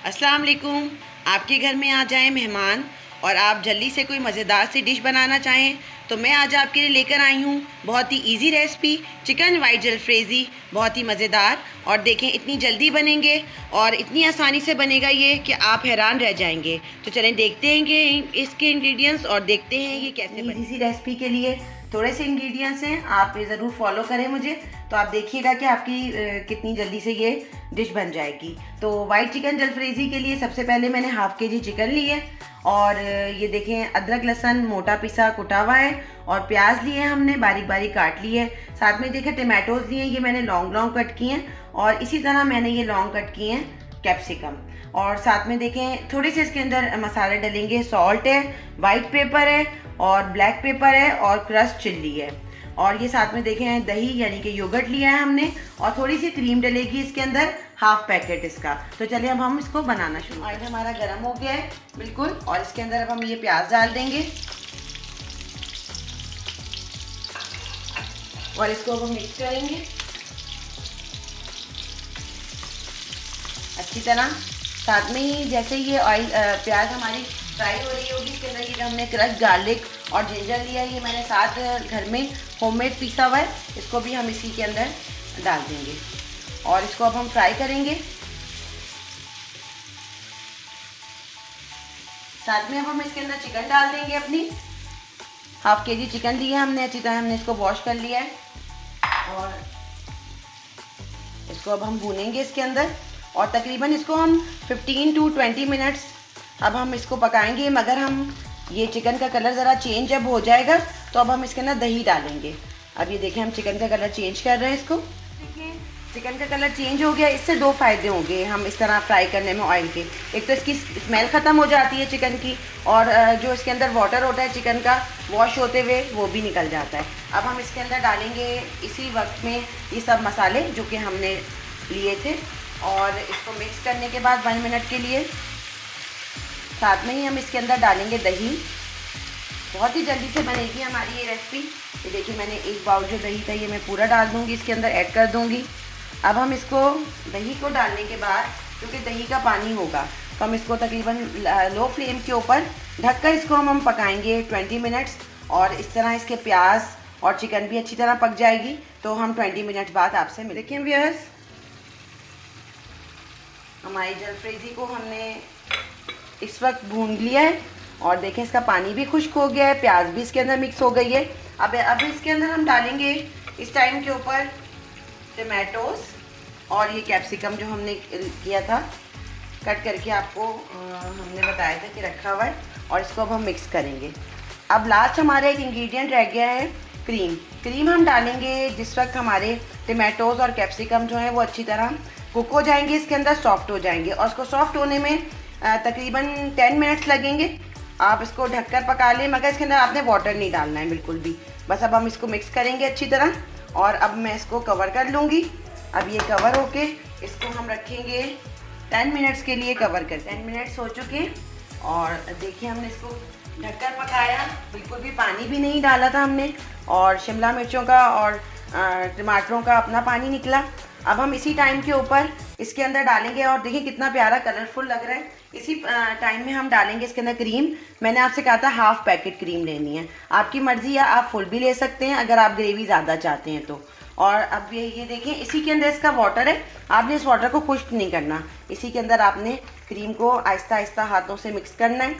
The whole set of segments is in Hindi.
अस्सलाम वालेकुम। आपके घर में आ जाए मेहमान और आप जल्दी से कोई मज़ेदार सी डिश बनाना चाहें तो मैं आज आपके लिए लेकर आई हूँ बहुत ही इजी रेसिपी चिकन वाइट जलफ्रेज़ी। बहुत ही मज़ेदार और देखें इतनी जल्दी बनेंगे और इतनी आसानी से बनेगा ये कि आप हैरान रह जाएंगे। तो चलें देखते हैं कि इसके इंग्रेडिएंट्स और देखते हैं ये कैसे बने। इसी रेसिपी के लिए थोड़े से इंग्रेडिएंट्स हैं, आप ज़रूर फॉलो करें मुझे, तो आप देखिएगा कि आपकी कितनी जल्दी से ये डिश बन जाएगी। तो वाइट चिकन जलफ्रेज़ी के लिए सबसे पहले मैंने हाफ़ के जी चिकन ली है और ये देखें अदरक लहसुन मोटा पिसा कुटा हुआ है और प्याज लिए हमने बारीक बारीक काट लिए। साथ में देखें टमाटोज़ लिए, ये मैंने लॉन्ग लॉन्ग कट किए हैं और इसी तरह मैंने ये लॉन्ग कट किए हैं कैप्सिकम। और साथ में देखें थोड़े से इसके अंदर मसाले डलेंगे, सॉल्ट है, वाइट पेपर है और ब्लैक पेपर है और क्रस्ट चिल्ली है। और ये साथ में देखें दही यानी कि योगर्ट लिया है हमने और थोड़ी सी क्रीम डलेगी इसके अंदर, हाफ पैकेट इसका। तो चलिए अब हम इसको बनाना शुरू। ऑयल हमारा गर्म हो गया है बिल्कुल और इसके अंदर अब हम ये प्याज डाल देंगे और इसको अब हम मिक्स करेंगे अच्छी तरह। साथ में ही जैसे ये ऑयल प्याज हमारी फ्राई हो रही होगी इसके अंदर ये जो हमने क्रश गार्लिक और जिंजर लिया है, ये मैंने साथ घर में होममेड पीसा हुआ है, इसको भी हम इसी के अंदर डाल देंगे और इसको अब हम फ्राई करेंगे। साथ में अब हम इसके अंदर चिकन डाल देंगे अपनी। हाफ के जी चिकन लिया है हमने, अच्छी तरह हमने इसको वॉश कर लिया है और इसको अब हम भूनेंगे इसके अंदर और तकरीबन इसको हम 15 to 20 मिनट्स अब हम इसको पकाएंगे। मगर हम ये चिकन का कलर ज़रा चेंज जब हो जाएगा तो अब हम इसके अंदर दही डालेंगे। अब ये देखें हम चिकन का कलर चेंज कर रहे हैं इसको। देखिए चिकन का कलर चेंज हो गया। इससे दो फ़ायदे होंगे हम इस तरह फ्राई करने में ऑयल के। एक तो इसकी स्मेल ख़त्म हो जाती है चिकन की और जो इसके अंदर वाटर होता है चिकन का वॉश होते हुए वो भी निकल जाता है। अब हम इसके अंदर डालेंगे इसी वक्त में ये सब मसाले जो कि हमने लिए थे और इसको मिक्स करने के बाद 1 मिनट के लिए साथ में ही हम इसके अंदर डालेंगे दही। बहुत ही जल्दी से बनेगी हमारी ये रेसिपी। ये देखिए मैंने एक बाउल जो दही था ये मैं पूरा डाल दूँगी इसके अंदर, ऐड कर दूँगी। अब हम इसको दही को डालने के बाद क्योंकि दही का पानी होगा तो हम इसको तकरीबन लो फ्लेम के ऊपर ढककर इसको हम पकाएंगे 20 मिनट्स और इस तरह इसके प्याज और चिकन भी अच्छी तरह पक जाएगी। तो हम 20 मिनट बाद आपसे मिलेंगे। देखिए व्यूअर्स हमारी जलफ्रेज़ी को हमने इस वक्त भून लिया है और देखें इसका पानी भी खुश्क हो गया है, प्याज भी इसके अंदर मिक्स हो गई है। अब इसके अंदर हम डालेंगे इस टाइम के ऊपर टमाटोज़ और ये कैप्सिकम जो हमने किया था कट करके आपको हमने बताया था कि रखा हुआ है और इसको अब हम मिक्स करेंगे। अब लास्ट हमारा एक इंग्रेडिएंट रह गया है क्रीम। क्रीम हम डालेंगे जिस वक्त हमारे टमाटोज़ और कैप्सिकम जो है वो अच्छी तरह कुक हो जाएंगे, इसके अंदर सॉफ्ट हो जाएंगे और इसको सॉफ्ट होने में तकरीबन 10 मिनट्स लगेंगे। आप इसको ढककर पका लें मगर इसके अंदर आपने वाटर नहीं डालना है बिल्कुल भी। बस अब हम इसको मिक्स करेंगे अच्छी तरह और अब मैं इसको कवर कर लूँगी। अब ये कवर होके इसको हम रखेंगे 10 मिनट्स के लिए कवर कर। 10 मिनट्स हो चुके और देखिए हमने इसको ढककर पकाया, बिल्कुल भी पानी भी नहीं डाला था हमने और शिमला मिर्चों का और टमाटरों का अपना पानी निकला। अब हम इसी टाइम के ऊपर इसके अंदर डालेंगे और देखिए कितना प्यारा कलरफुल लग रहा है। इसी टाइम में हम डालेंगे इसके अंदर क्रीम। मैंने आपसे कहा था हाफ पैकेट क्रीम लेनी है, आपकी मर्ज़ी है, आप फुल भी ले सकते हैं अगर आप ग्रेवी ज़्यादा चाहते हैं तो। और अब ये देखें इसी के अंदर इसका वाटर है, आपने इस वाटर को खुश्क नहीं करना, इसी के अंदर आपने क्रीम को आहिस्ता आहिस्ता हाथों से मिक्स करना है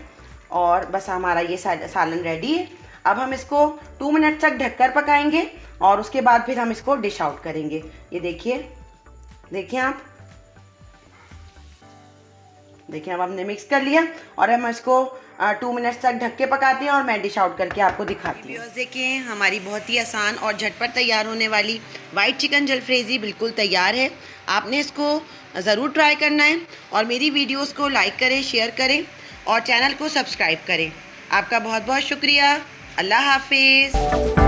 और बस हमारा ये सालन रेडी है। अब हम इसको 2 मिनट तक ढककर पकाएंगे और उसके बाद फिर हम इसको डिश आउट करेंगे। ये देखिए आप देखिए अब हमने मिक्स कर लिया और हम इसको 2 मिनट्स तक ढक के पकाते हैं और मैं डिश आउट करके आपको दिखाती हूँ। देखिए हमारी बहुत ही आसान और झटपट तैयार होने वाली वाइट चिकन जलफ्रेज़ी बिल्कुल तैयार है। आपने इसको ज़रूर ट्राई करना है और मेरी वीडियोस को लाइक करें, शेयर करें और चैनल को सब्सक्राइब करें। आपका बहुत बहुत शुक्रिया। अल्लाह हाफिज़।